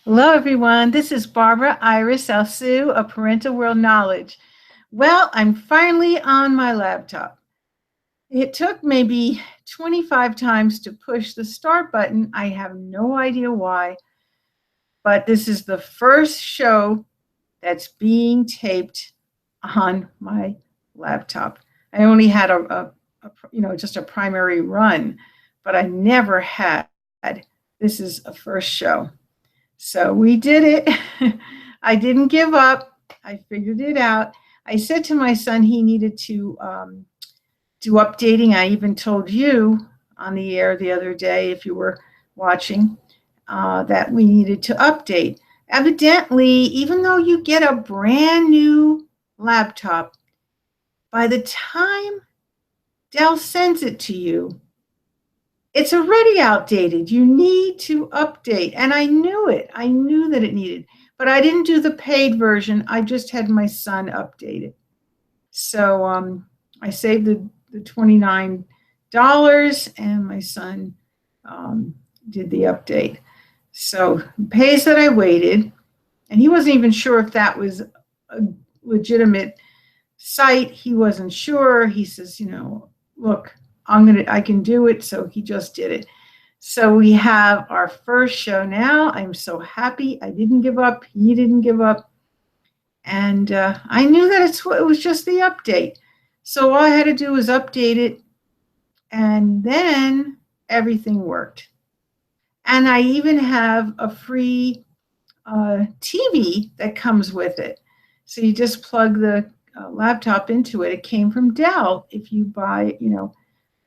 Hello, everyone. This is Barbara Iris Alsu of Parental World Knowledge. Well, I'm finally on my laptop. It took maybe 25 times to push the start button. I have no idea why, but this is the first show that's being taped on my laptop. I only had just a primary run, but I never had. This is a first show. So we did it. I didn't give up. I figured it out. I said to my son he needed to do updating. I even told you on the air the other day, if you were watching, that we needed to update. Evidently, even though you get a brand new laptop, by the time Dell sends it to you, it's already outdated. You need to update. And I knew it. I knew that it needed. But I didn't do the paid version. I just had my son update it. So I saved the $29, and my son did the update. So it pays that I waited. And he wasn't even sure if that was a legitimate site. He wasn't sure. He says, look, I can do it. So he just did it. So we have our first show now. I'm so happy. I didn't give up. He didn't give up. And I knew that it was just the update. So all I had to do was update it. And then everything worked. And I even have a free TV that comes with it. So you just plug the laptop into it. It came from Dell. If you buy,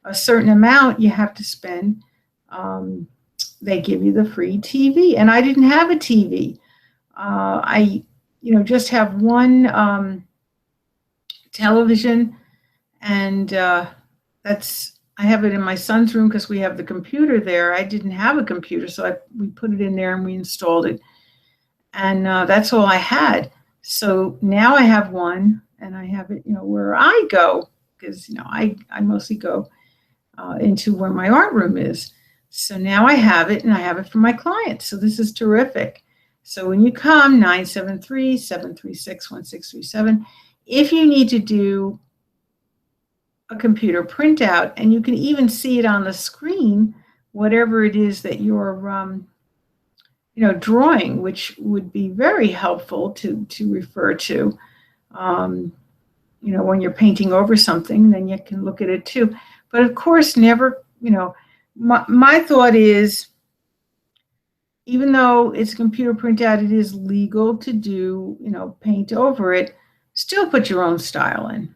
a certain amount you have to spend, they give you the free TV. And I didn't have a TV. I just have one television, and I have it in my son's room because we have the computer there. I didn't have a computer, so we put it in there and we installed it. And that's all I had. So now I have one, and I have it, where I go, because, I mostly go into where my art room is. So now I have it, and I have it for my clients. So this is terrific. So when you come, 973-736-1637, if you need to do a computer printout, and you can even see it on the screen, whatever it is that you're drawing, which would be very helpful to refer to, when you're painting over something, then you can look at it too. But of course, never, my thought is, even though it's computer printout, it is legal to do, paint over it, still put your own style in,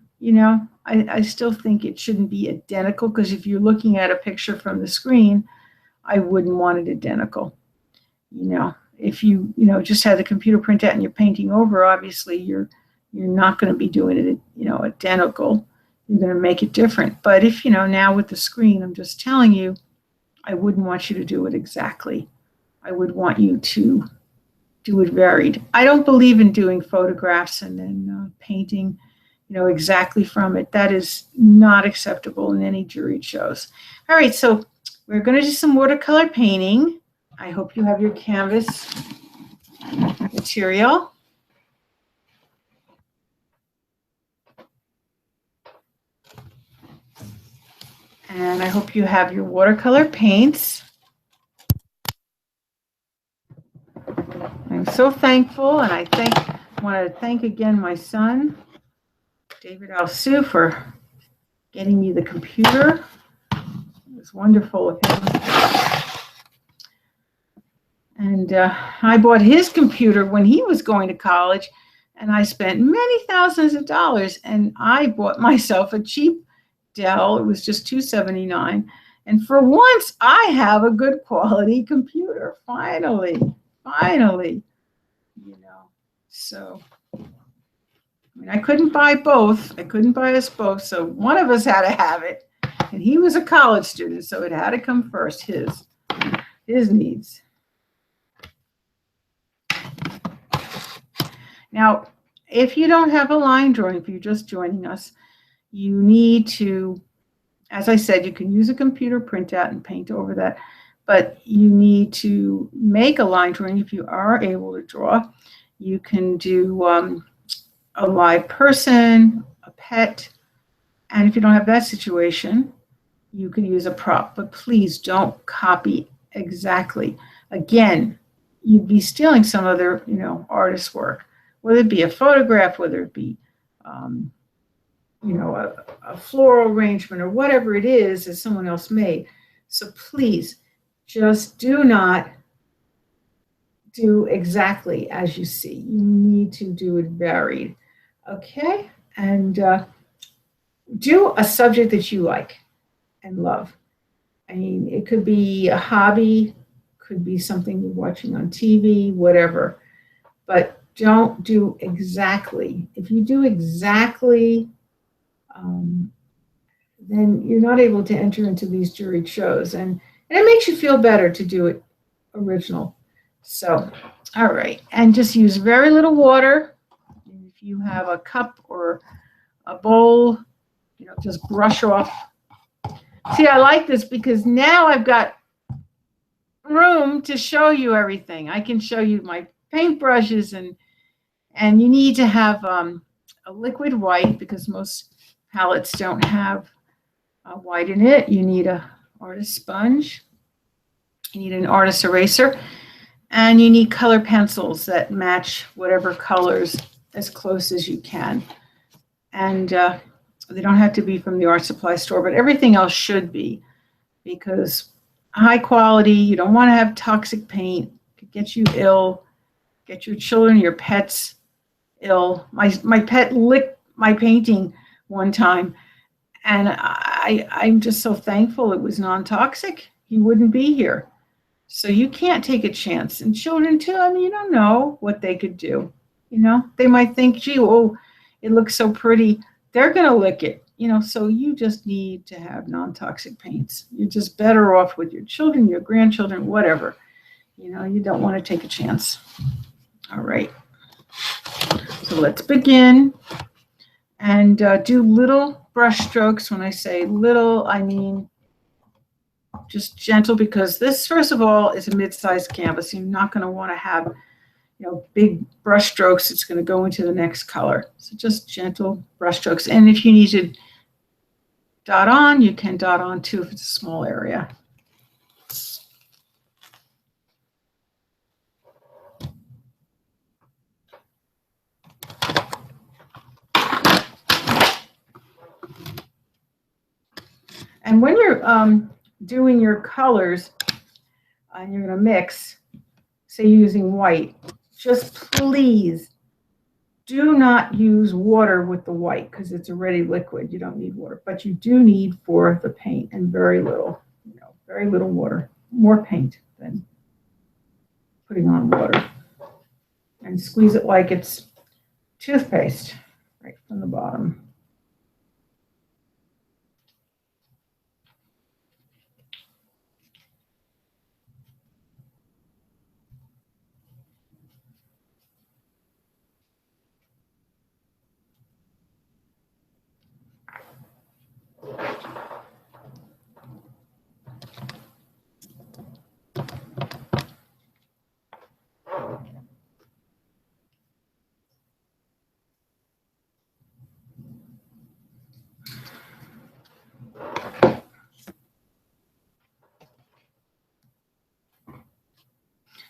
I still think it shouldn't be identical, because if you're looking at a picture from the screen, I wouldn't want it identical. If you, just had the computer printout and you're painting over, obviously you're not going to be doing it, identical. You're going to make it different. But if, now with the screen, I'm just telling you, I wouldn't want you to do it exactly. I would want you to do it varied. I don't believe in doing photographs and then painting, exactly from it. That is not acceptable in any juried shows. All right, so we're going to do some watercolor painting. I hope you have your canvas material. And I hope you have your watercolor paints. I'm so thankful, and I want to thank again my son, David Alsu, for getting me the computer. It was wonderful of him. And I bought his computer when he was going to college, and I spent many thousands of dollars, and I bought myself a cheap Dell. It was just $279. And for once, I have a good quality computer. Finally. So I couldn't buy both. I couldn't buy us both. So one of us had to have it. And he was a college student, so it had to come first, his needs. Now, if you don't have a line drawing, if you're just joining us, you need to, as I said, you can use a computer printout and paint over that. but you need to make a line drawing. If you are able to draw, you can do a live person, a pet, and if you don't have that situation, you can use a prop, but please don't copy exactly. Again, you'd be stealing some other, artist's work, whether it be a photograph, whether it be, a floral arrangement or whatever it is that someone else made. So please, just do not do exactly as you see. You need to do it varied, okay? And do a subject that you like and love. I mean, it could be a hobby, could be something you're watching on TV, whatever. But don't do exactly. If you do exactly, then you're not able to enter into these juried shows. And it makes you feel better to do it original. So, all right. And just use very little water. If you have a cup or a bowl, just brush off. See, I like this because now I've got room to show you everything. I can show you my paintbrushes, and you need to have a liquid white because most palettes don't have white in it. You need an artist sponge. You need an artist eraser, and you need color pencils that match whatever colors as close as you can. And they don't have to be from the art supply store, but everything else should be, because high quality, you don't want to have toxic paint. It could get you ill, get your children, your pets ill. My pet licked my painting one time, and I'm just so thankful it was non-toxic. He wouldn't be here. So you can't take a chance. And children too, I mean, you don't know what they could do. They might think, gee, oh, it looks so pretty. They're going to lick it. So you just need to have non-toxic paints. You're just better off with your children, your grandchildren, whatever. You don't want to take a chance. All right. So let's begin and do little brush strokes. When I say little, I mean just gentle, because this, first of all, is a mid-sized canvas. You're not going to want to have, big brush strokes. It's going to go into the next color. So just gentle brush strokes. And if you need to dot on, you can dot on too if it's a small area. And when you're doing your colors and you're going to mix, say using white, just please do not use water with the white because it's already liquid. You don't need water, but you do need for the paint, and very little, very little water, more paint than putting on water. And squeeze it like it's toothpaste right from the bottom.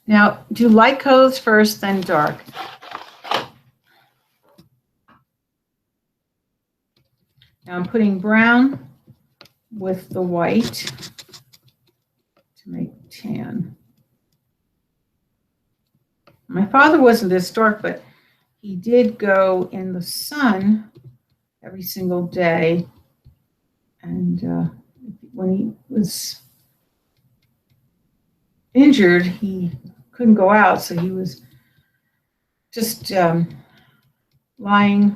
Now, do light colors first, then dark. Now I'm putting brown with the white to make tan. My father wasn't this dark, but he did go in the sun every single day. And when he was injured, he couldn't go out, so he was just lying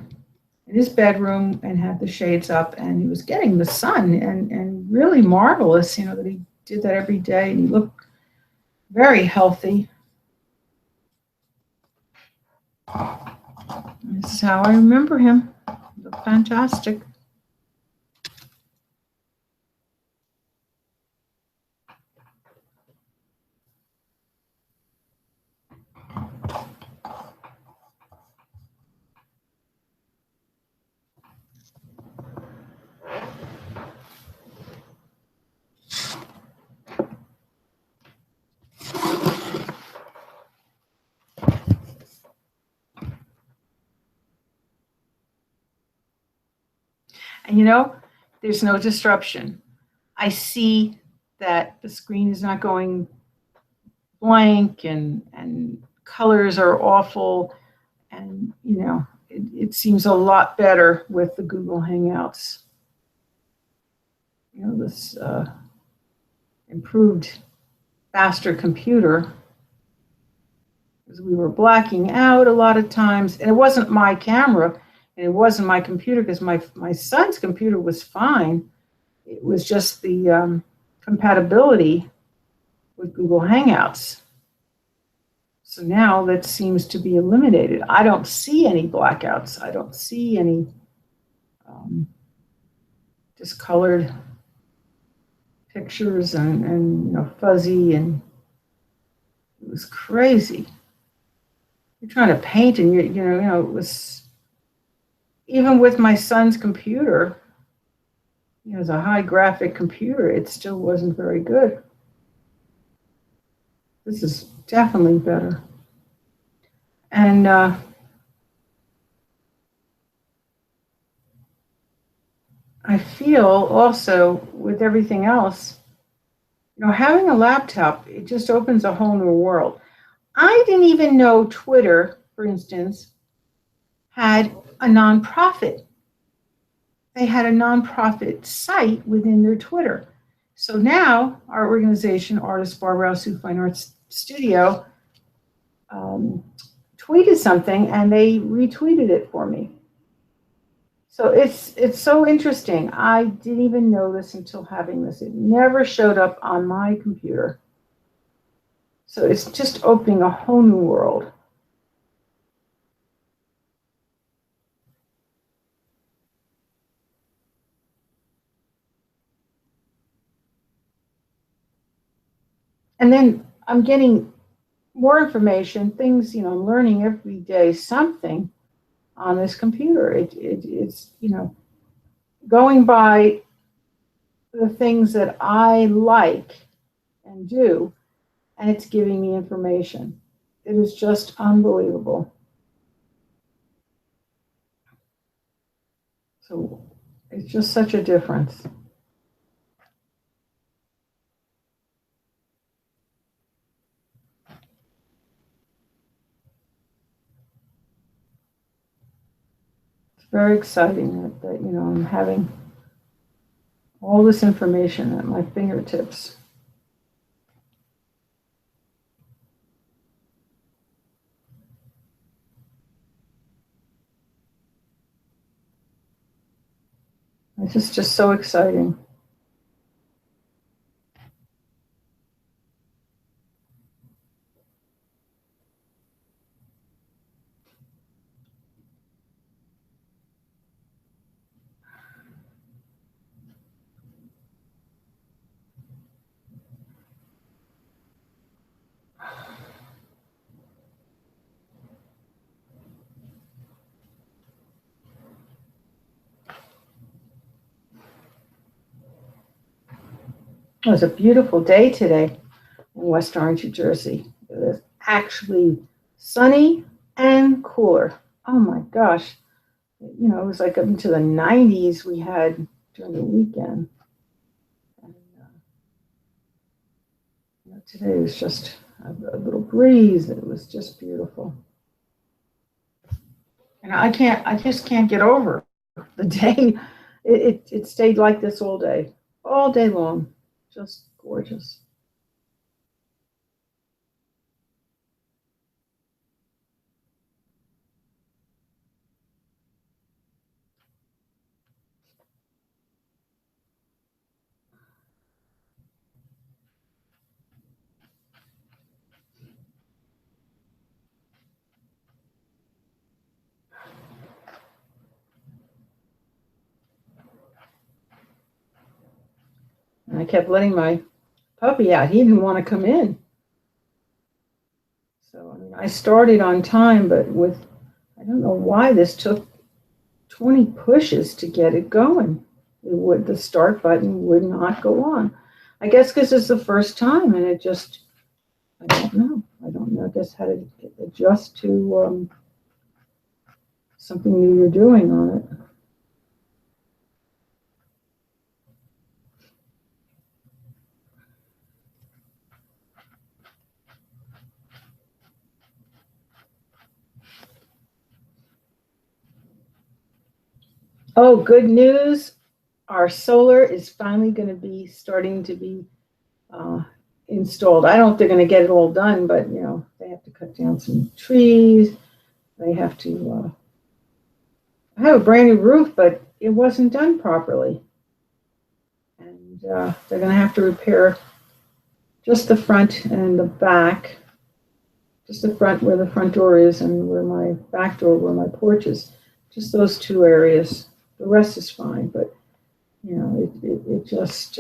in his bedroom and had the shades up, and he was getting the sun, and really marvelous, that he did that every day, and he looked very healthy. This is how I remember him. He looked fantastic. And you know, there's no disruption. I see that the screen is not going blank and colors are awful. And, you know, it seems a lot better with the Google Hangouts. You know, this improved, faster computer, because we were blacking out a lot of times. And it wasn't my camera, and it wasn't my computer, because my son's computer was fine. It was just the compatibility with Google Hangouts. So now that seems to be eliminated. I don't see any blackouts. I don't see any discolored pictures and you know, fuzzy, and it was crazy. You're trying to paint, and you know, it was, even with my son's computer, you know, it's a high graphic computer, it still wasn't very good. This is definitely better. And I feel also with everything else, you know, having a laptop, it just opens a whole new world. I didn't even know Twitter, for instance, had a nonprofit. They had a nonprofit site within their Twitter. So now our organization, Artist Barbara Alsu Fine Arts Studio, tweeted something, and they retweeted it for me. So it's so interesting. I didn't even know this until having this. It never showed up on my computer. So it's just opening a whole new world. And then I'm getting more information, things, you know, I'm learning every day something on this computer. It's, you know, going by the things that I like and do, and it's giving me information. It is just unbelievable. So it's just such a difference. It's very exciting that you know, I'm having all this information at my fingertips. It's just so exciting. It was a beautiful day today in West Orange, New Jersey. It was actually sunny and cooler. Oh my gosh. You know, it was like up into the 90s we had during the weekend. And, you know, today was just a little breeze. It was just beautiful. And I just can't get over the day. It stayed like this all day long. Just gorgeous. And I kept letting my puppy out. He didn't want to come in. So I mean, I started on time, but I don't know why this took 20 pushes to get it going. The start button would not go on. I guess because it's the first time, and it just, I don't know. I guess how to adjust to something new you're doing on it. Oh, good news. Our solar is finally going to be starting to be installed. I don't know if they're going to get it all done, but they have to cut down some trees. They have to. I have a brand new roof, but it wasn't done properly, and they're going to have to repair just the front and the back. Just the front where the front door is and where my back door, where my porch is. Just those two areas. The rest is fine, but it just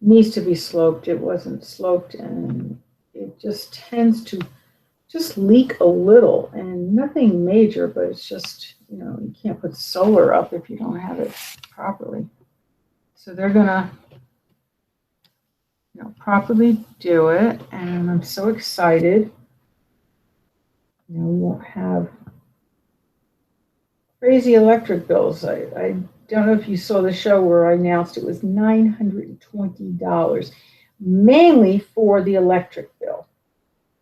needs to be sloped. It wasn't sloped, and it just tends to just leak a little, and nothing major, but it's just, you can't put solar up if you don't have it properly. So they're gonna properly do it, and I'm so excited. We won't have crazy electric bills. I don't know if you saw the show where I announced it was $920, mainly for the electric bill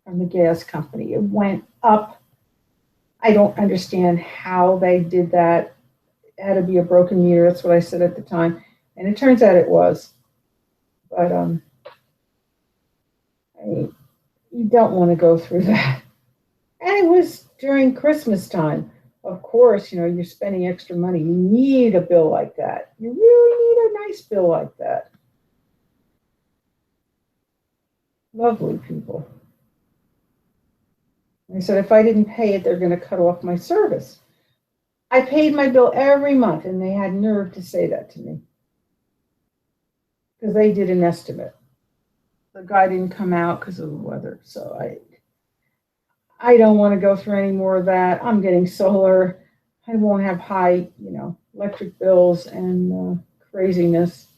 from the gas company. It went up. I don't understand how they did that. It had to be a broken meter. That's what I said at the time, and it turns out it was. But you don't want to go through that. And it was during Christmas time. Of course, you're spending extra money. You need a bill like that. You really need a nice bill like that. Lovely people. I said, if I didn't pay it, they're going to cut off my service. I paid my bill every month, and they had nerve to say that to me. Because they did an estimate. The guy didn't come out because of the weather. So I don't want to go through any more of that. I'm getting solar. I won't have high, electric bills and craziness.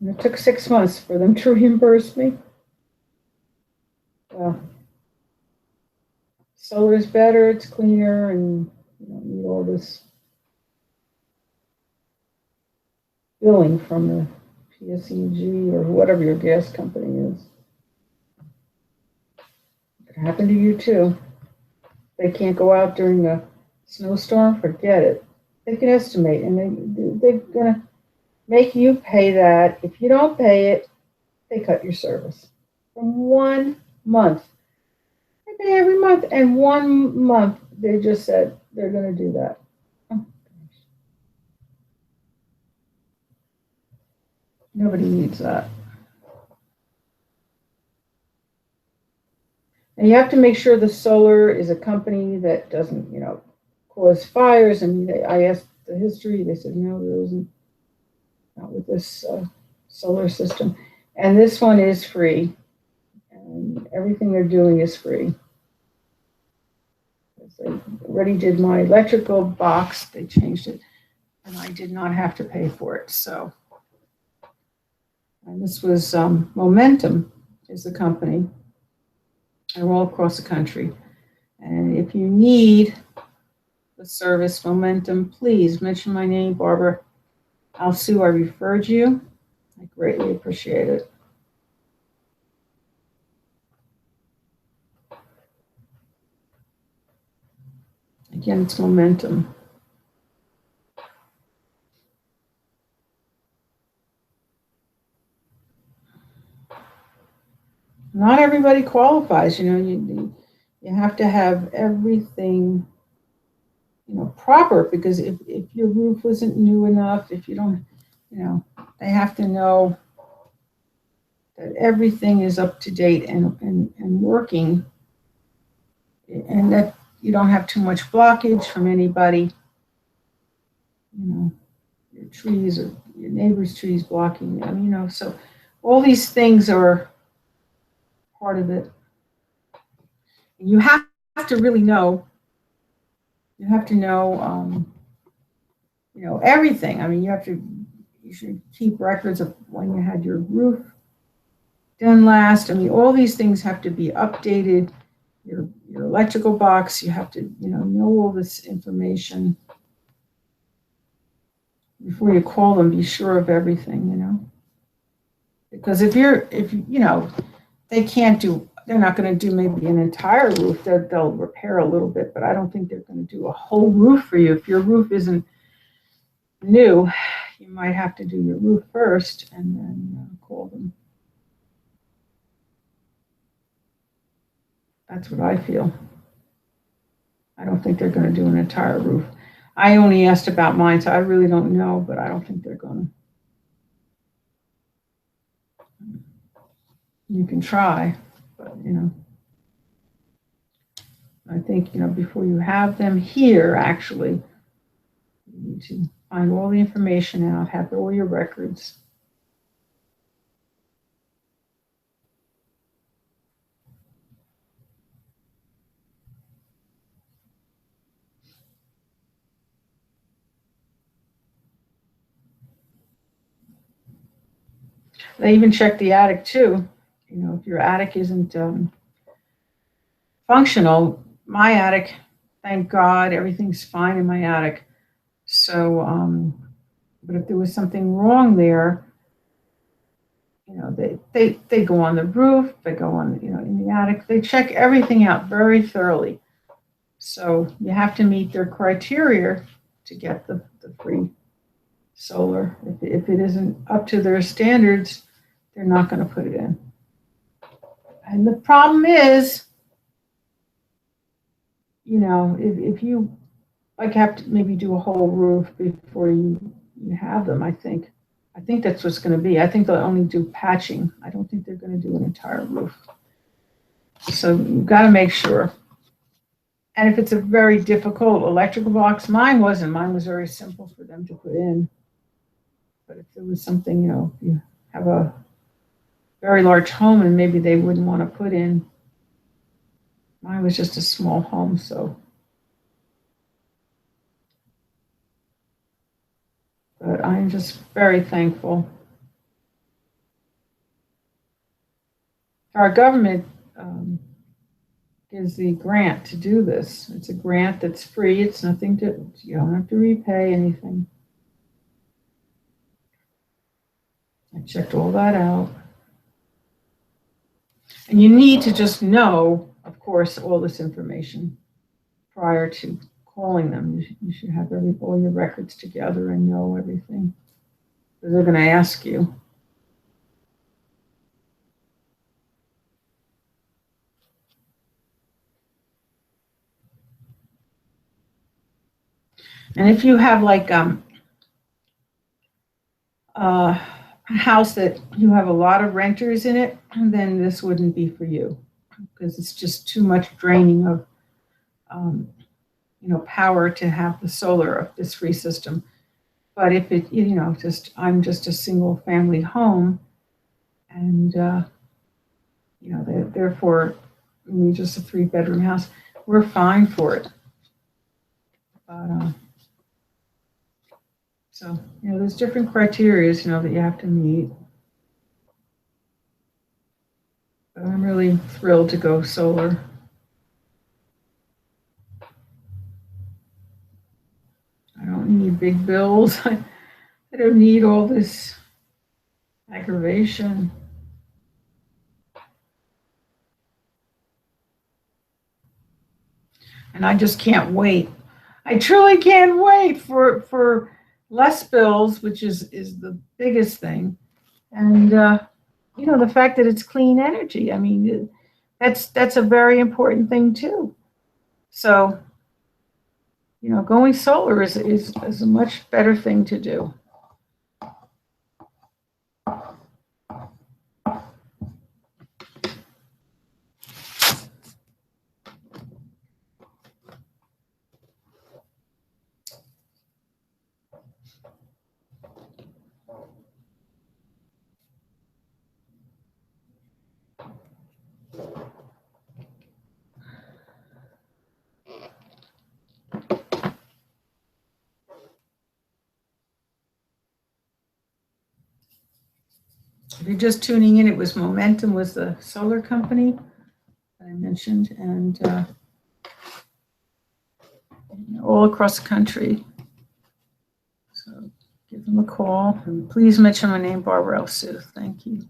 And it took 6 months for them to reimburse me. Well, solar is better, it's cleaner, and you don't need all this billing from the PSEG or whatever your gas company is. It could happen to you too. They can't go out during a snowstorm, forget it. They can estimate, and they're going to make you pay that. If you don't pay it, they cut your service from 1 month. They pay every month, and 1 month they just said they're going to do that. Oh, nobody needs that. And you have to make sure the solar is a company that doesn't, cause fires. And I asked the history. They said, no, there isn't. Not with this solar system. And this one is free. And everything they're doing is free. They already did my electrical box. They changed it. And I did not have to pay for it. So, and this was Momentum is the company. They're all across the country. And if you need the service Momentum, please mention my name, Barbara Alsu. I referred you. I greatly appreciate it. Again, it's Momentum. Not everybody qualifies, you have to have everything, proper, because if your roof isn't new enough, if you don't, they have to know that everything is up to date and working, and that you don't have too much blockage from anybody, your trees or your neighbor's trees blocking them, so all these things are part of it. You have to really know. You have to know, everything. I mean, you should keep records of when you had your roof done last. I mean, all these things have to be updated. Your electrical box, you have to, know all this information before you call them. Be sure of everything, Because if you know, they can't do, they're not going to do maybe an entire roof. They'll repair a little bit, but I don't think they're going to do a whole roof for you. If your roof isn't new, you might have to do your roof first and then call them. That's what I feel. I don't think they're going to do an entire roof. I only asked about mine, so I really don't know, but I don't think they're going to. You can try, but, you know, I think, you know, before you have them here, actually, you need to find all the information out, have all your records. They even check the attic too. You know, if your attic isn't functional, my attic, thank God, everything's fine in my attic. So, but if there was something wrong there, you know, they go on the roof, they go on, you know, in the attic, they check everything out very thoroughly. So you have to meet their criteria to get the free solar. If it isn't up to their standards, they're not going to put it in. And the problem is, you know, if you like have to maybe do a whole roof before you have them, I think that's what's going to be. I think they'll only do patching. I don't think they're going to do an entire roof. So you've got to make sure. And if it's a very difficult electrical box, mine wasn't. Mine was very simple for them to put in. But if there was something, you know, if you have a very large home and maybe they wouldn't want to put in. Mine was just a small home, so. But I'm just very thankful. Our government gives the grant to do this. It's a grant that's free. It's nothing to, you don't have to repay anything. I checked all that out. And you need to just know, of course, all this information prior to calling them. You should have all your records together and know everything. Because they're going to ask you. And if you have like a house that you have a lot of renters in it, then this wouldn't be for you because it's just too much draining of you know, power to have the solar of this free system. But if it, you know, I'm just a single family home, and you know, therefore, we just a 3-bedroom house, we're fine for it. But so, you know, there's different criteria, you know, that you have to meet. But I'm really thrilled to go solar. I don't need big bills. I don't need all this aggravation. And I just can't wait. I truly can't wait for less bills, which is the biggest thing. And, you know, the fact that it's clean energy. I mean, that's a very important thing too. So, you know, going solar is a much better thing to do. If you're just tuning in, it was Momentum was the solar company that I mentioned, and all across the country. So give them a call, and please mention my name, Barbara L. Sue. Thank you.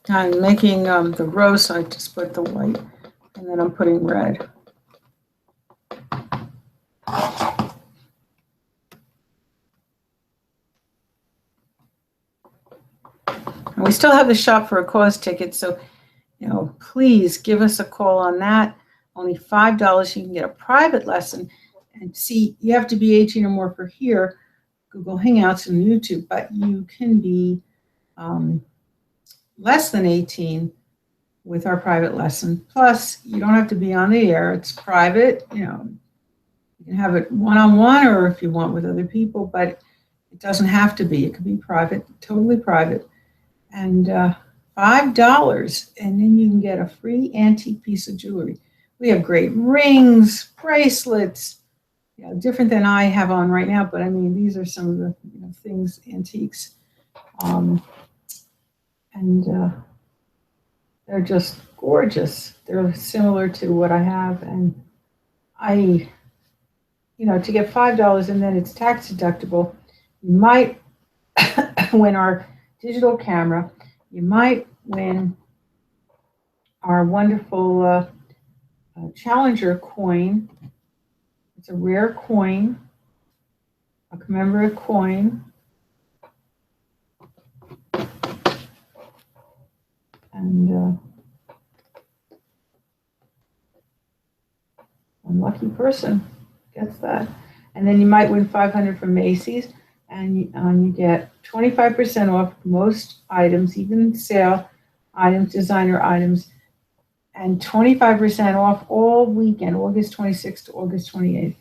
I'm making the rose, so I just put the white, and then I'm putting red. And we still have the Shop for a Cause ticket, so please give us a call on that. Only $5. You can get a private lesson. And see, you have to be 18 or more for here, Google Hangouts and YouTube, but you can be less than 18 with our private lesson. Plus, you don't have to be on the air. It's private. You can have it one-on-one or if you want with other people, but it doesn't have to be. It could be private, totally private. And $5, and then you can get a free antique piece of jewelry. We have great rings, bracelets, different than I have on right now, but I mean, these are some of the things, antiques. And they're just gorgeous. They're similar to what I have, and I, to get $5 and then it's tax deductible, you might win our digital camera. You might win our wonderful Challenger coin. It's a rare coin, a commemorative coin. And one lucky person gets that. And then you might win $500 from Macy's, and you get 25% off most items, even sale items, designer items, and 25% off all weekend, August 26th to August 28th.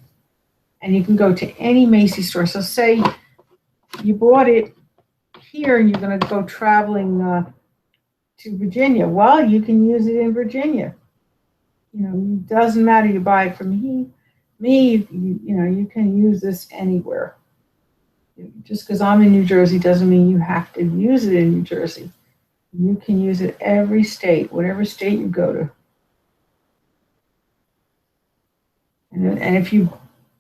And you can go to any Macy's store. So say you bought it here and you're going to go traveling to Virginia. Well, you can use it in Virginia. It doesn't matter. You buy it from me. You can use this anywhere. Just because I'm in New Jersey doesn't mean you have to use it in New Jersey. You can use it every state, whatever state you go to. And if you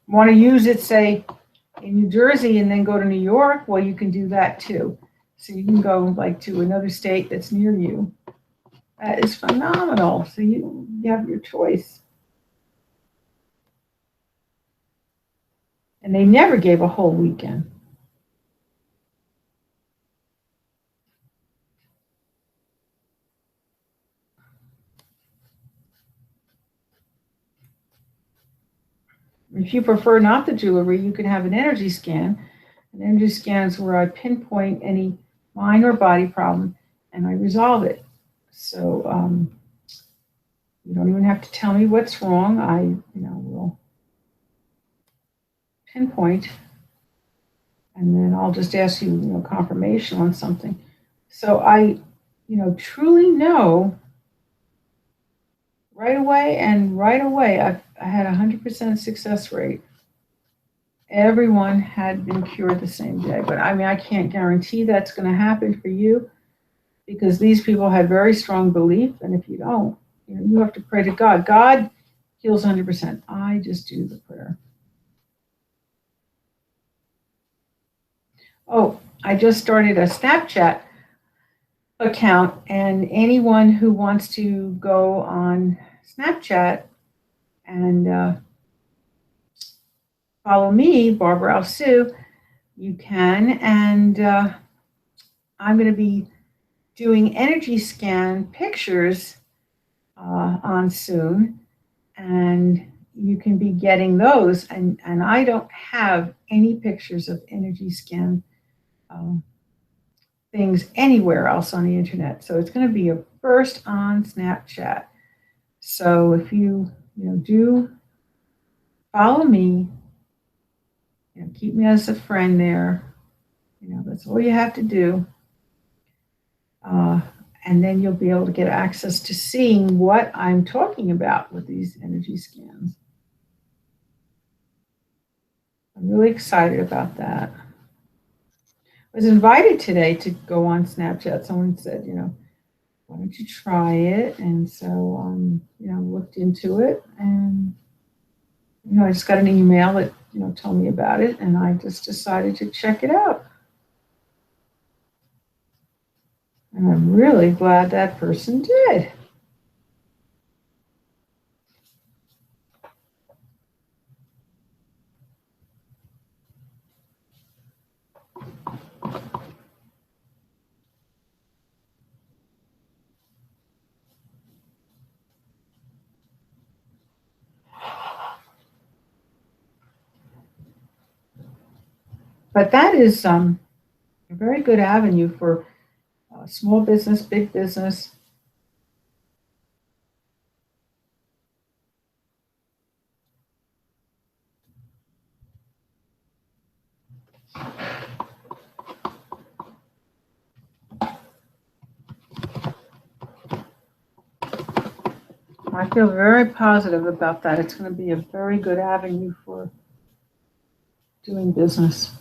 want to use it, say, in New Jersey and then go to New York, well, you can do that too. So you can go to another state that's near you. That is phenomenal. So you have your choice. And they never gave a whole weekend. If you prefer not the jewelry, you can have an energy scan. An energy scan is where I pinpoint any mind or body problem and I resolve it. So you don't even have to tell me what's wrong. I will pinpoint, and then I'll just ask you confirmation on something. So I truly know right away I had 100% success rate. Everyone had been cured the same day. But I mean, I can't guarantee that's going to happen for you because these people had very strong belief. And if you don't, you have to pray to God. God heals 100%. I just do the prayer. Oh, I just started a Snapchat account, and anyone who wants to go on Snapchat and follow me, Barbara Alsue, you can. And I'm going to be doing energy scan pictures on soon, and you can be getting those. And I don't have any pictures of energy scan things anywhere else on the internet. So it's going to be a first on Snapchat. So if you do follow me, keep me as a friend there. That's all you have to do. And then you'll be able to get access to seeing what I'm talking about with these energy scans. I'm really excited about that. was invited today to go on Snapchat. Someone said, why don't you try it? And so, looked into it, and, I just got an email that, told me about it, and I just decided to check it out. And I'm really glad that person did. But that is a very good avenue for small business, big business. I feel very positive about that. It's going to be a very good avenue for doing business.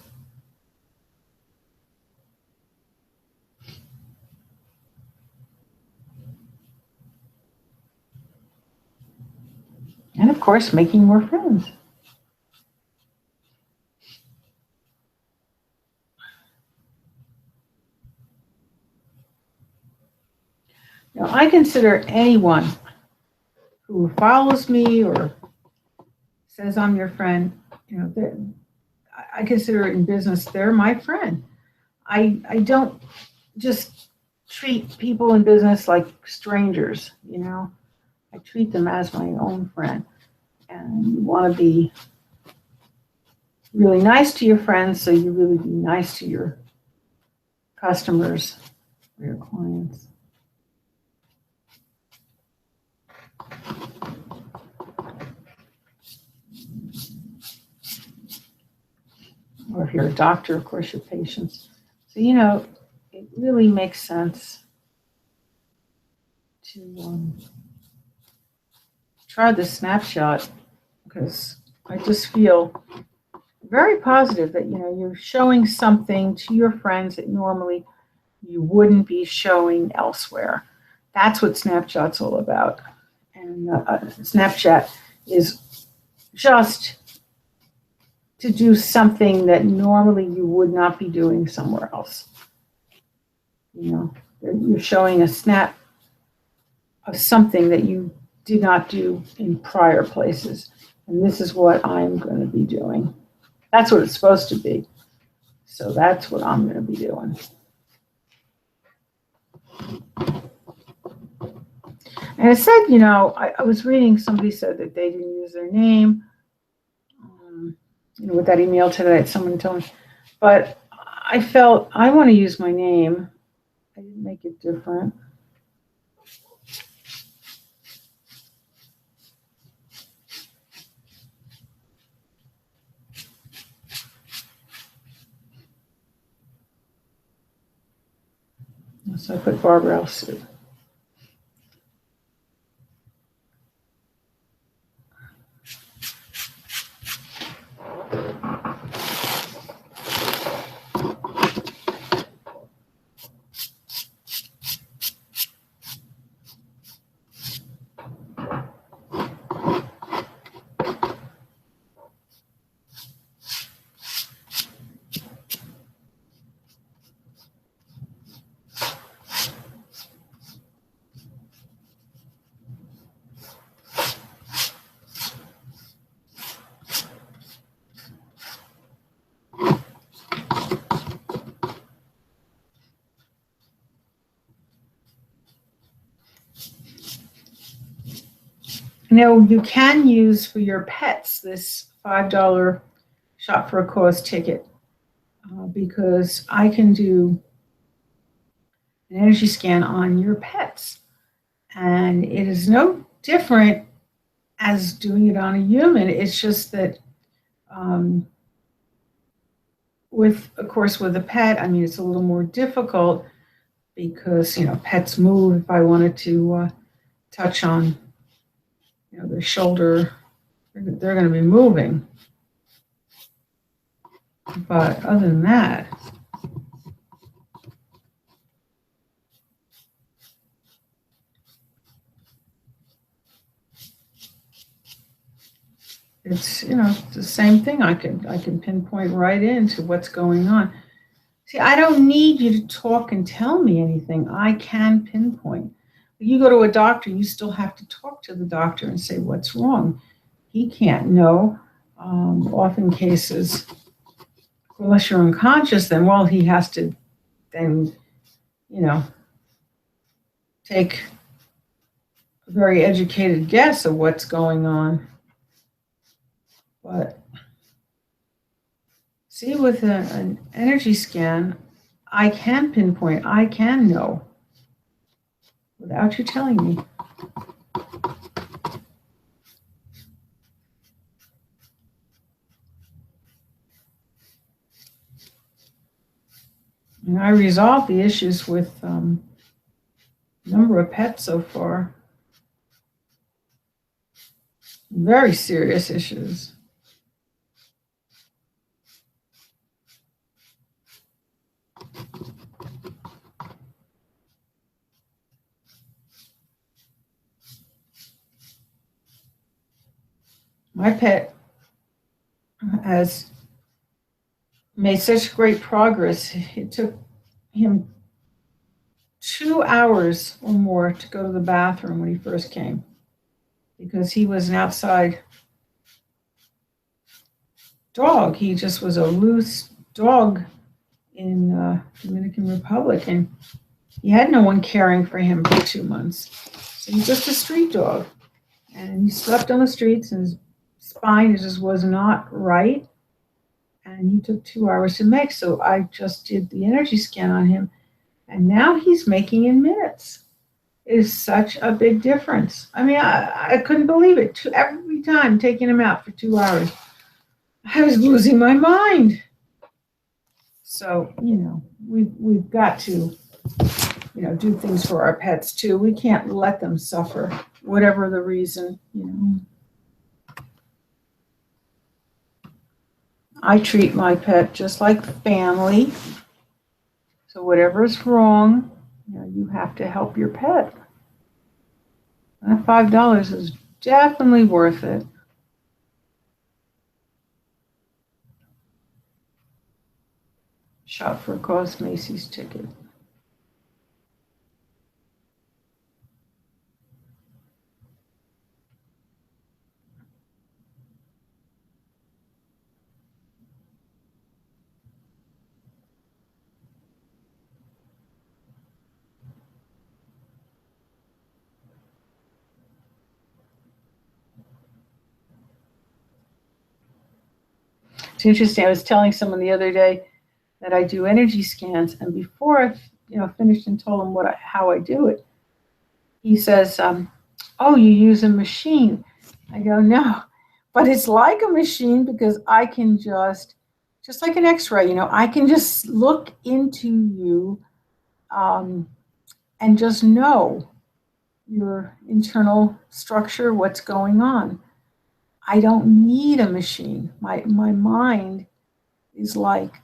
And of course, making more friends. Now, I consider anyone who follows me or says I'm your friend, I consider it in business, they're my friend. I don't just treat people in business like strangers, I treat them as my own friend. And you want to be really nice to your friends, so you really be nice to your customers or your clients. Or if you're a doctor, of course, your patients. So, it really makes sense to try the snapshot, because I just feel very positive that, you're showing something to your friends that normally you wouldn't be showing elsewhere. That's what Snapchat's all about. And Snapchat is just to do something that normally you would not be doing somewhere else. You're showing a snap of something that you did not do in prior places. And this is what I'm going to be doing. That's what it's supposed to be. So that's what I'm going to be doing. And it said, I was reading, somebody said that they didn't use their name. With that email today that someone told me. But I felt I want to use my name. I didn't make it different. So I put Barbara L. You can use for your pets this $5 shop for a cause ticket, because I can do an energy scan on your pets. And it is no different as doing it on a human. It's just that with a pet, it's a little more difficult because, pets move. If I wanted to touch on their shoulder, they're going to be moving. But other than that, it's, the same thing. I can pinpoint right into what's going on. See, I don't need you to talk and tell me anything. I can pinpoint. You go to a doctor, you still have to talk to the doctor and say what's wrong. He can't know. Often cases, unless you're unconscious, then, well, he has to then, take a very educated guess of what's going on. But see, with an energy scan, I can pinpoint, I can know without you telling me. And I resolved the issues with a number of pets so far. Very serious issues. My pet has made such great progress. It took him 2 hours or more to go to the bathroom when he first came, because he was an outside dog. He just was a loose dog in Dominican Republic, and he had no one caring for him for 2 months. So he's just a street dog, and he slept on the streets, and his spine just was not right, and he took 2 hours to make. So I just did the energy scan on him, and now he's making in minutes. It is such a big difference. I mean, I couldn't believe it. Every time taking him out for 2 hours, I was losing my mind. So, we've got to, do things for our pets too. We can't let them suffer, whatever the reason, I treat my pet just like family. So whatever's wrong, you have to help your pet. That $5 is definitely worth it. Shop for a cause Macy's ticket. It's interesting. I was telling someone the other day that I do energy scans, and before I, finished and told him how I do it, he says, "Oh, you use a machine?" I go, "No, but it's like a machine, because I can just like an X-ray, I can just look into you, and just know your internal structure, what's going on. I don't need a machine. My mind is like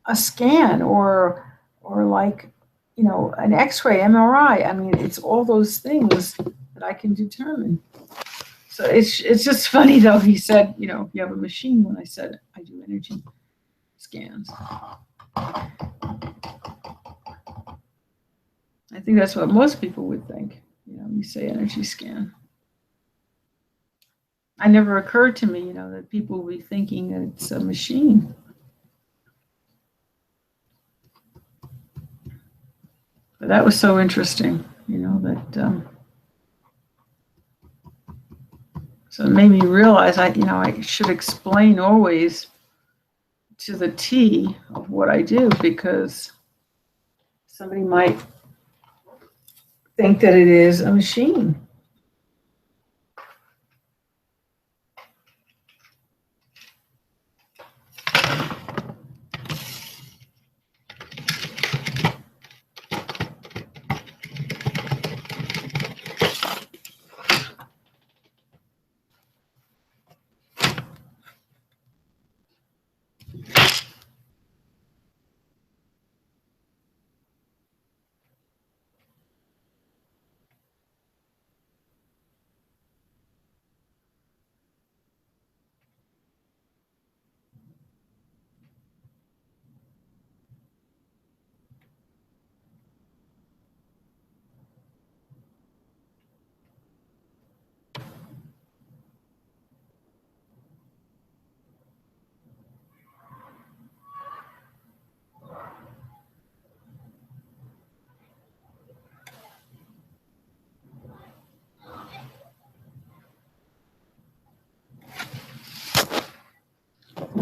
a scan, or like, an X-ray, MRI. I mean, it's all those things that I can determine." So it's just funny, though. He said, you have a machine, when I said I do energy scans. I think that's what most people would think, when you say energy scan. It never occurred to me, that people will be thinking that it's a machine. But that was so interesting, that. So it made me realize I should explain always to the T of what I do, because somebody might think that it is a machine.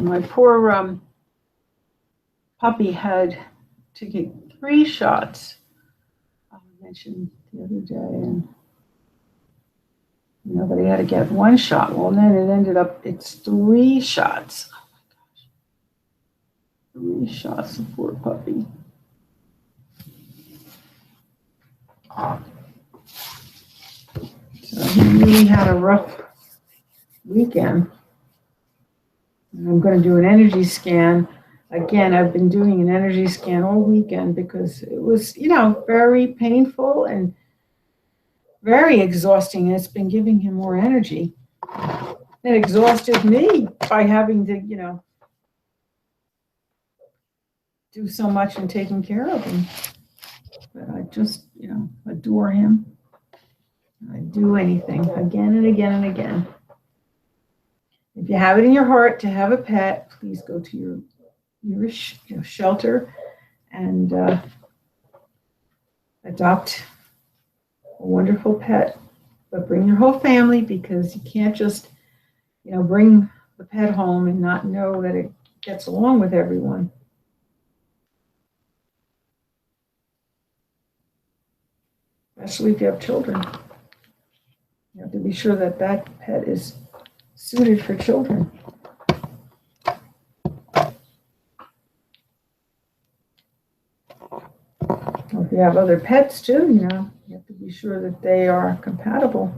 My poor puppy had to get 3 shots. I mentioned the other day, and but he had to get 1 shot. Well, then it ended up it's 3 shots. Oh my gosh, 3 shots, the poor puppy. So he really had a rough weekend. And I'm going to do an energy scan. Again, I've been doing an energy scan all weekend because it was, very painful and very exhausting. And it's been giving him more energy. It exhausted me by having to, do so much and taking care of him. But I just, adore him. I'd do anything again and again and again. If you have it in your heart to have a pet, please go to your shelter and adopt a wonderful pet. But bring your whole family, because you can't just, bring the pet home and not know that it gets along with everyone. Especially if you have children. You have to be sure that that pet is suited for children. Or if you have other pets too, you have to be sure that they are compatible.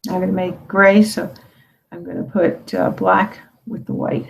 I'm going to make gray, so I'm going to put black with the white.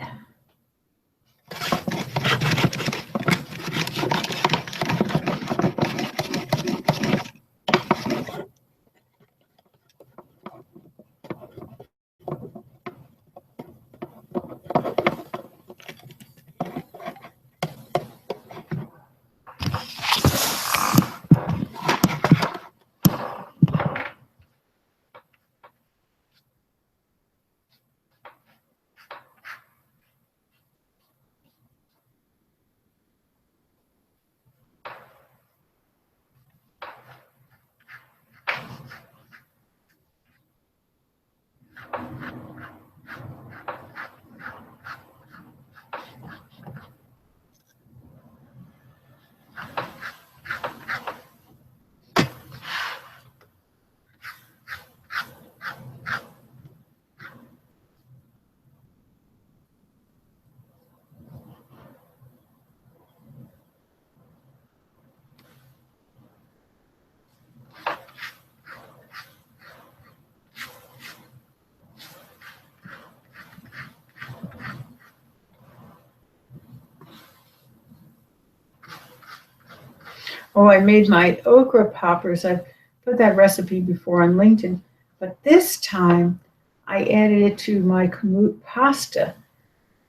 Oh, I made my okra poppers. I've put that recipe before on LinkedIn, but this time I added it to my kamut pasta,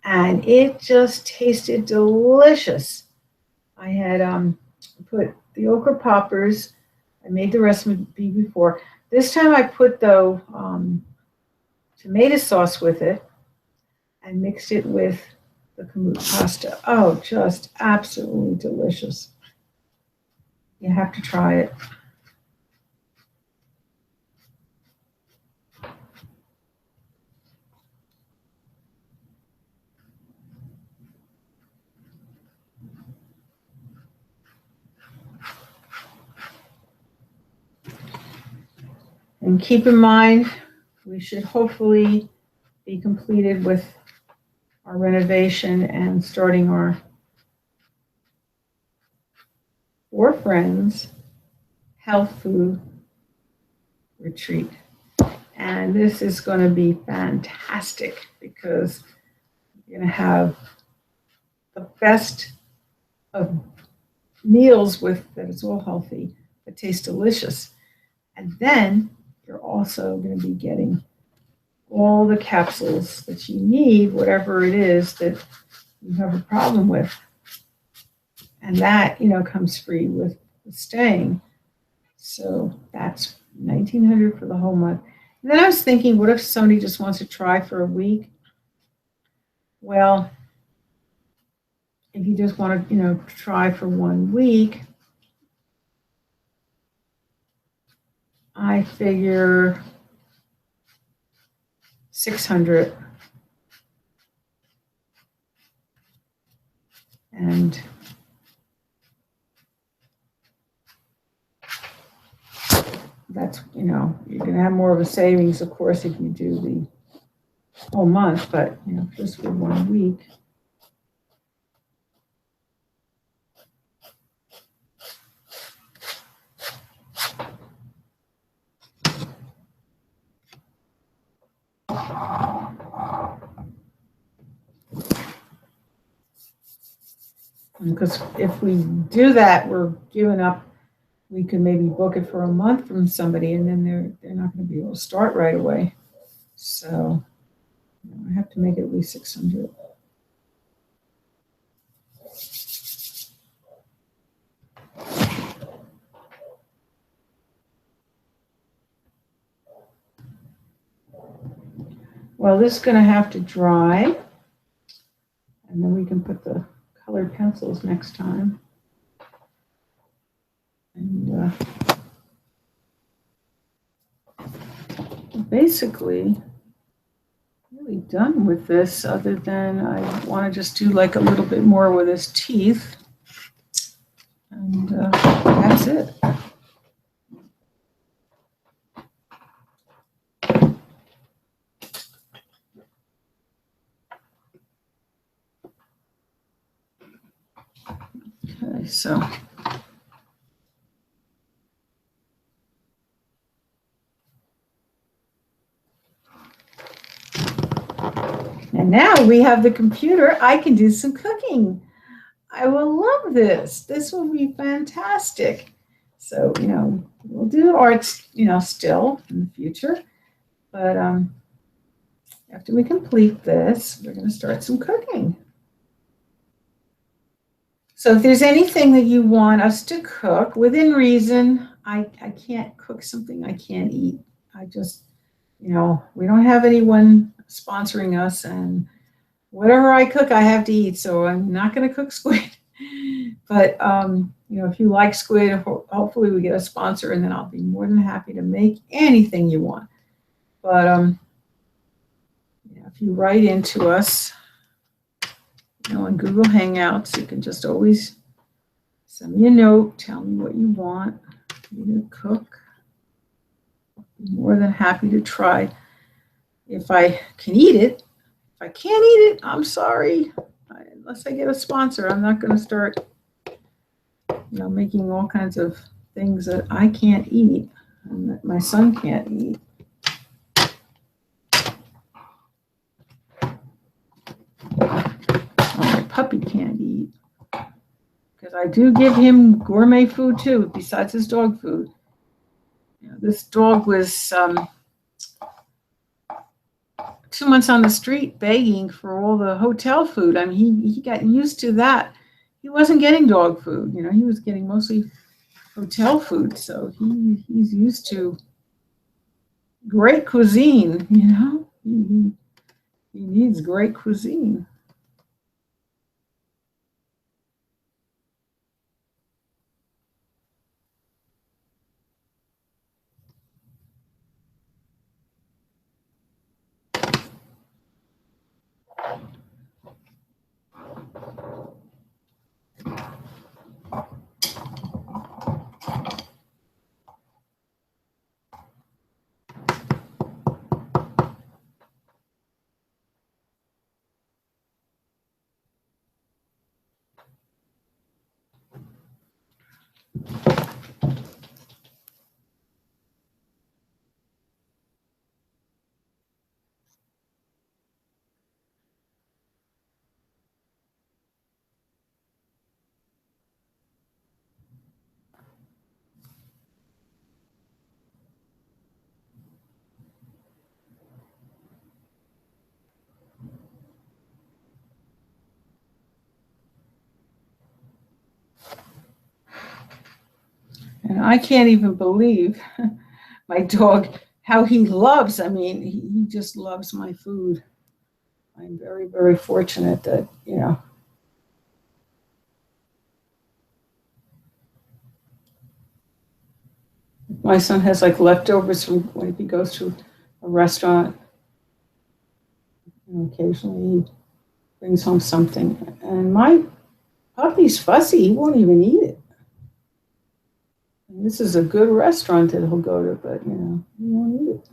and it just tasted delicious. I had put the okra poppers. I made the recipe before. This time I put the tomato sauce with it and mixed it with the kamut pasta. Oh, just absolutely delicious. You have to try it. And keep in mind, we should hopefully be completed with our renovation and starting our For Friends health food retreat. And this is going to be fantastic because you're going to have the best of meals with that it's all healthy, that tastes delicious. And then you're also going to be getting all the capsules that you need, whatever it is that you have a problem with. And that, comes free with staying. So that's $1,900 for the whole month. And then I was thinking, what if somebody just wants to try for a week? Well, if you just want to, try for 1 week, I figure $600. And that's, you're going to have more of a savings, of course, if you do the whole month, but, just for 1 week. Because if we do that, we're giving up. We could maybe book it for a month from somebody, and then they're not going to be able to start right away. So I have to make it at least 600. Well, this is going to have to dry, and then we can put the colored pencils next time. And basically, really done with this, other than I want to just do like a little bit more with his teeth. And that's it. Okay, so and now we have the computer. I can do some cooking. I will love this. This will be fantastic. So, we'll do arts, still in the future. But after we complete this, we're going to start some cooking. So if there's anything that you want us to cook, within reason, I can't cook something I can't eat. I just, we don't have anyone sponsoring us, and whatever I cook, I have to eat. So I'm not going to cook squid. But, if you like squid, hopefully we get a sponsor, and then I'll be more than happy to make anything you want. But if you write into us, on Google Hangouts, you can just always send me a note, tell me what you want me to cook. I'll be more than happy to try. If I can eat it. If I can't eat it, I'm sorry. Unless I get a sponsor, I'm not going to start, making all kinds of things that I can't eat and that my son can't eat. My puppy can't eat. Because I do give him gourmet food too, besides his dog food. This dog was 2 months on the street begging for all the hotel food. I mean, he got used to that. He wasn't getting dog food. He was getting mostly hotel food. So he's used to great cuisine, He needs great cuisine. And I can't even believe my dog, how he loves, I mean, he just loves my food. I'm very, very fortunate that, my son has like leftovers from when he goes to a restaurant. Occasionally he brings home something. And my puppy's fussy. He won't even eat it. And this is a good restaurant that he'll go to, but, he won't eat it.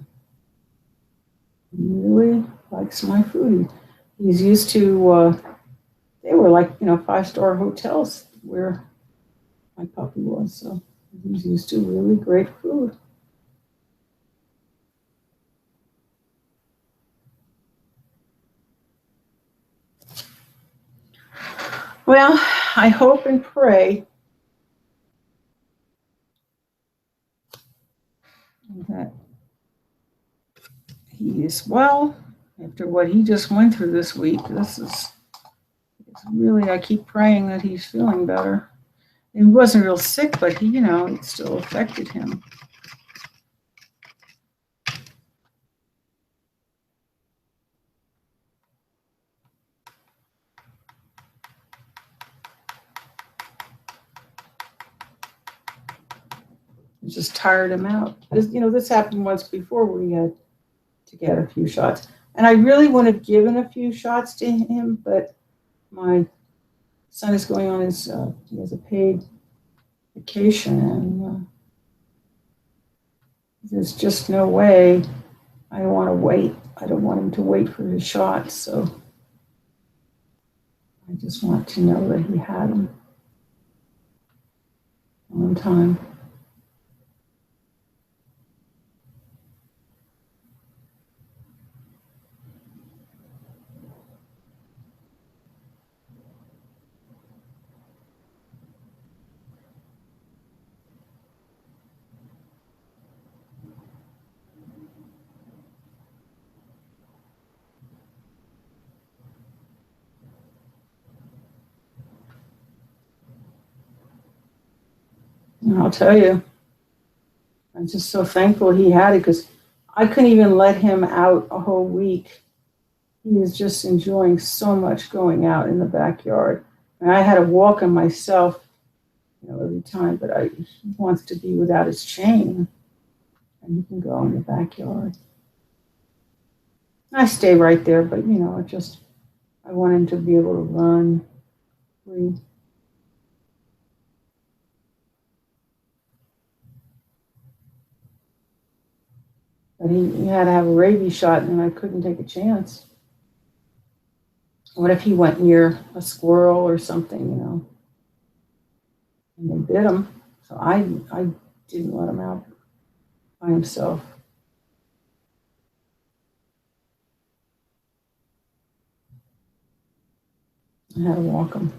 He really likes my food. He's used to, they were like, 5-star hotels where my puppy was. So he's used to really great food. Well, I hope and pray that he is well after what he just went through this week. It's really, I keep praying that he's feeling better. He wasn't real sick, but he, it still affected him. It just tired him out. This happened once before where we had to get a few shots. And I really would have given a few shots to him, but my son is going on he has a paid vacation, and there's just no way. I don't want to wait. I don't want him to wait for his shots, so I just want to know that he had them on time. And I'll tell you, I'm just so thankful he had it, because I couldn't even let him out a whole week. He was just enjoying so much going out in the backyard. And I had to walk him myself, every time, but he wants to be without his chain, and he can go in the backyard. I stay right there, but, I want him to be able to run free. But he had to have a rabies shot, and I couldn't take a chance. What if he went near a squirrel or something, and they bit him? So I didn't let him out by himself. I had to walk him.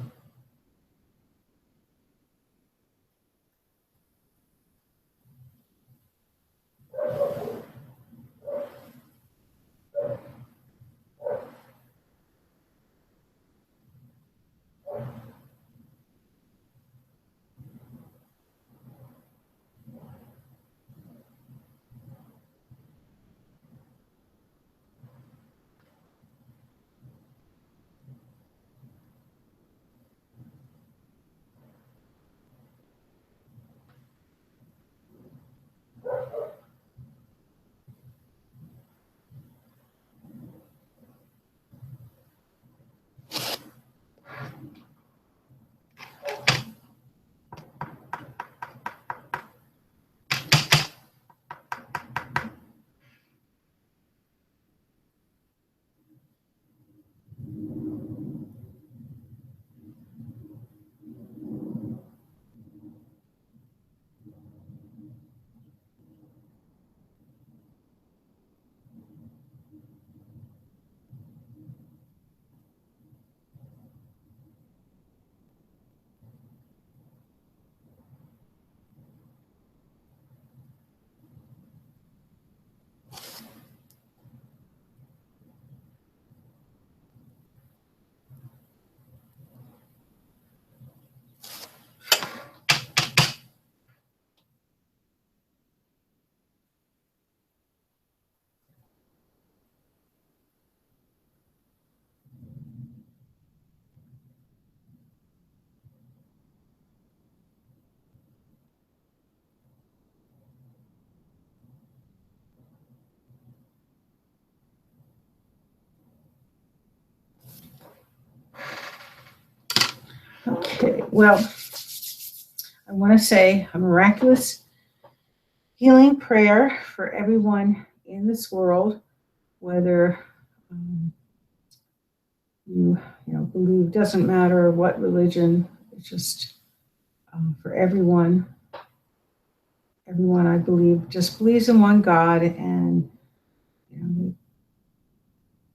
Okay, well, I want to say a miraculous healing prayer for everyone in this world, whether you believe, doesn't matter what religion, it's just for everyone. Everyone, I believe, just believes in one God, and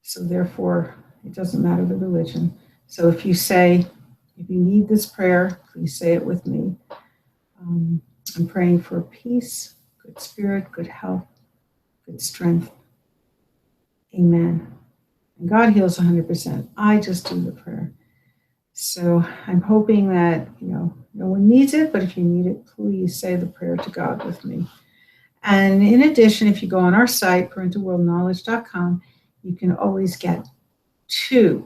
so therefore it doesn't matter the religion. So if you need this prayer, please say it with me. I'm praying for peace, good spirit, good health, good strength. Amen. And God heals 100%. I just do the prayer. So I'm hoping that, no one needs it, but if you need it, please say the prayer to God with me. And in addition, if you go on our site, ParentalWorldKnowledge.com, you can always get two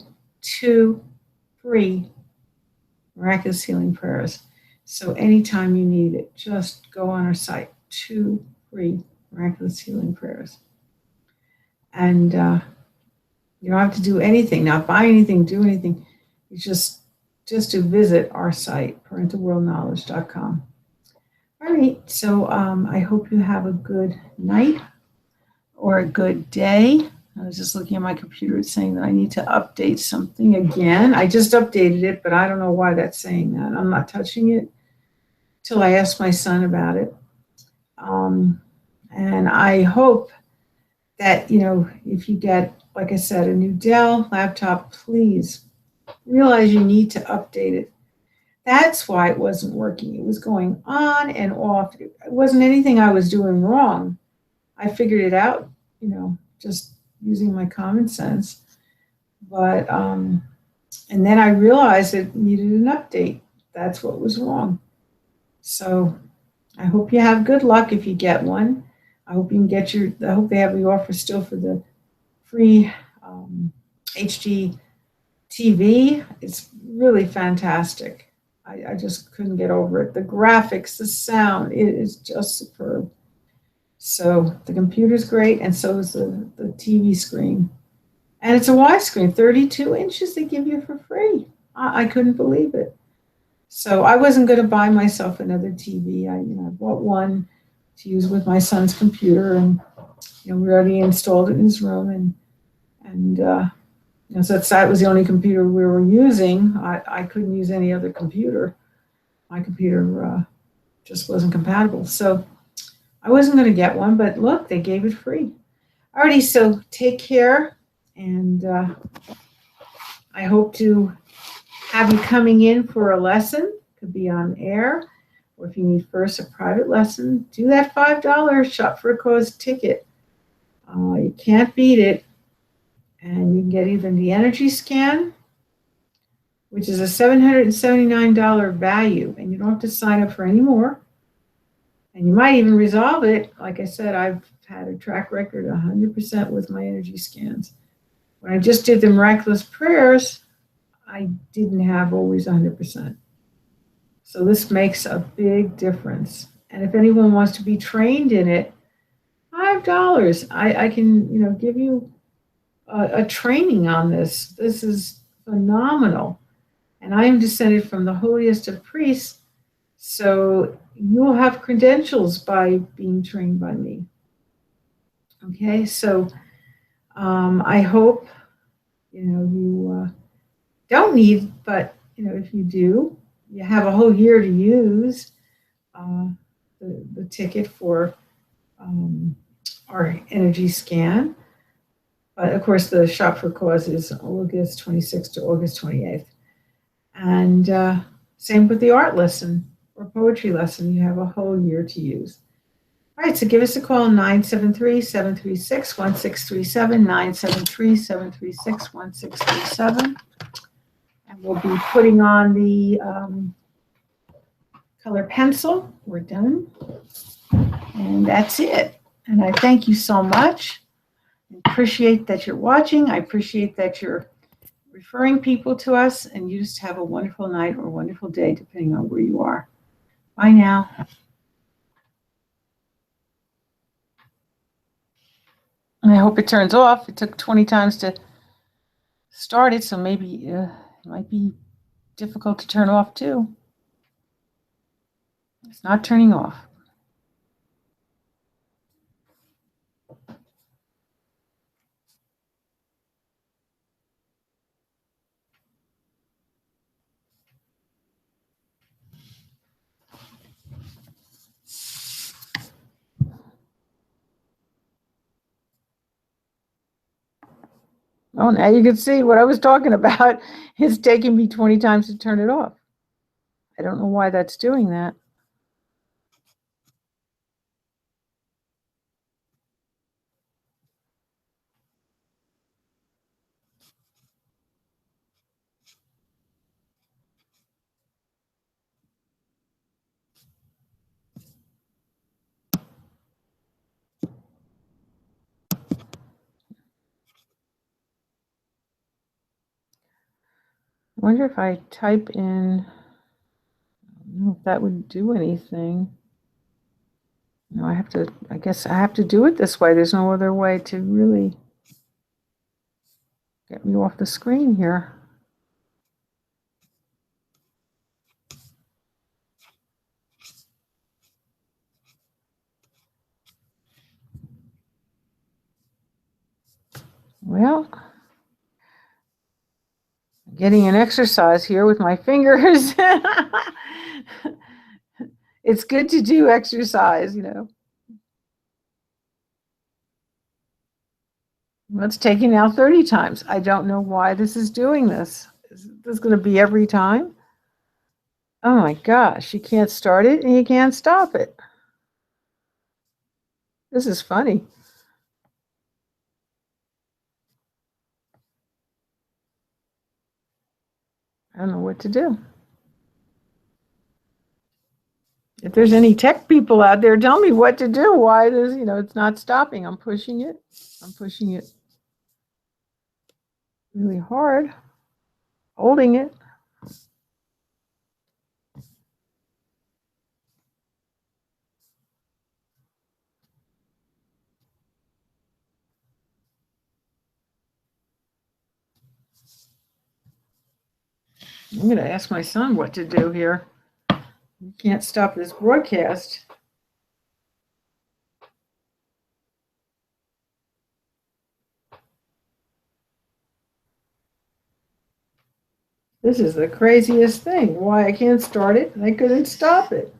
free miraculous healing prayers. So anytime you need it, just go on our site, 2 free miraculous healing prayers. And you don't have to do anything, not buy anything, do anything. You just to visit our site, ParentalWorldKnowledge.com. All right, so I hope you have a good night or a good day. I was just looking at my computer. It's saying that I need to update something again. I just updated it, but I don't know why that's saying that. I'm not touching it till I ask my son about it. And I hope that, if you get, like I said, a new Dell laptop, please realize you need to update it. That's why it wasn't working. It was going on and off. It wasn't anything I was doing wrong. I figured it out, just using my common sense. But, and then I realized it needed an update. That's what was wrong. So I hope you have good luck if you get one. I hope you can I hope they have the offer still for the free HD TV. It's really fantastic. I just couldn't get over it. The graphics, the sound, it is just superb. So the computer's great, and so is the TV screen. And it's a widescreen, 32 inches they give you for free. I couldn't believe it. So I wasn't going to buy myself another TV. I bought one to use with my son's computer, and we already installed it in his room, and so that was the only computer we were using. I couldn't use any other computer. My computer just wasn't compatible. So I wasn't going to get one, but look, they gave it free. Alrighty, so take care, and I hope to have you coming in for a lesson. Could be on air, or if you need first a private lesson, do that $5 Shop for a Cause ticket. You can't beat it. And you can get either the energy scan, which is a $779 value, and you don't have to sign up for any more. And you might even resolve it. Like I said, I've had a track record 100% with my energy scans. When I just did the miraculous prayers, I didn't have always 100%. So this makes a big difference. And if anyone wants to be trained in it, $5. I can give you a training on this. This is phenomenal. And I am descended from the holiest of priests, so you'll have credentials by being trained by me. Okay, so I hope you don't need, but if you do, you have a whole year to use the ticket for our energy scan. But of course, the Shop for Cause is August 26th to August 28th. And same with the art lesson or poetry lesson. You have a whole year to use. All right, so give us a call, 973-736-1637, 973-736-1637. And we'll be putting on the color pencil. We're done. And that's it. And I thank you so much. I appreciate that you're watching. I appreciate that you're referring people to us, and you just have a wonderful night or a wonderful day, depending on where you are. Bye now. And I hope it turns off. It took 20 times to start it, so maybe it might be difficult to turn off too. It's not turning off. Oh, now you can see what I was talking about. It's taking me 20 times to turn it off. I don't know why that's doing that. I wonder if I type in, I don't know if that would do anything. No, I guess I have to do it this way. There's no other way to really get me off the screen here. Well, getting an exercise here with my fingers. It's good to do exercise, you know. Well, it's taking now 30 times. I don't know why this is doing this. Is this going to be every time? Oh my gosh, you can't start it and you can't stop it. This is funny. I don't know what to do. If there's any tech people out there, tell me what to do. Why this, it's not stopping. I'm pushing it. I'm pushing it really hard, holding it. I'm going to ask my son what to do here. You can't stop this broadcast. This is the craziest thing. Why I can't start it and I couldn't stop it.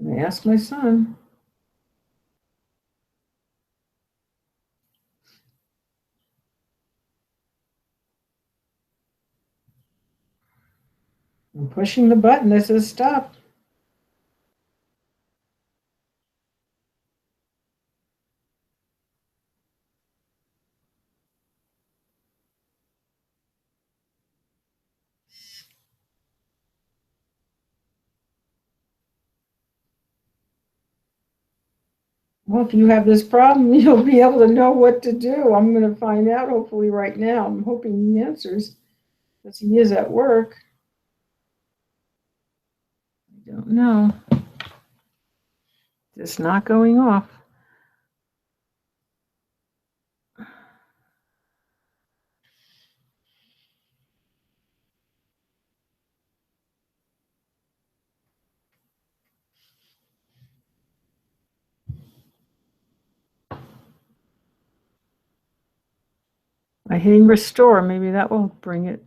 I asked my son. I'm pushing the button that says stop. Well, if you have this problem, you'll be able to know what to do. I'm going to find out hopefully right now. I'm hoping he answers because he is at work. I don't know. Just not going off. By hitting restore, maybe that will bring it.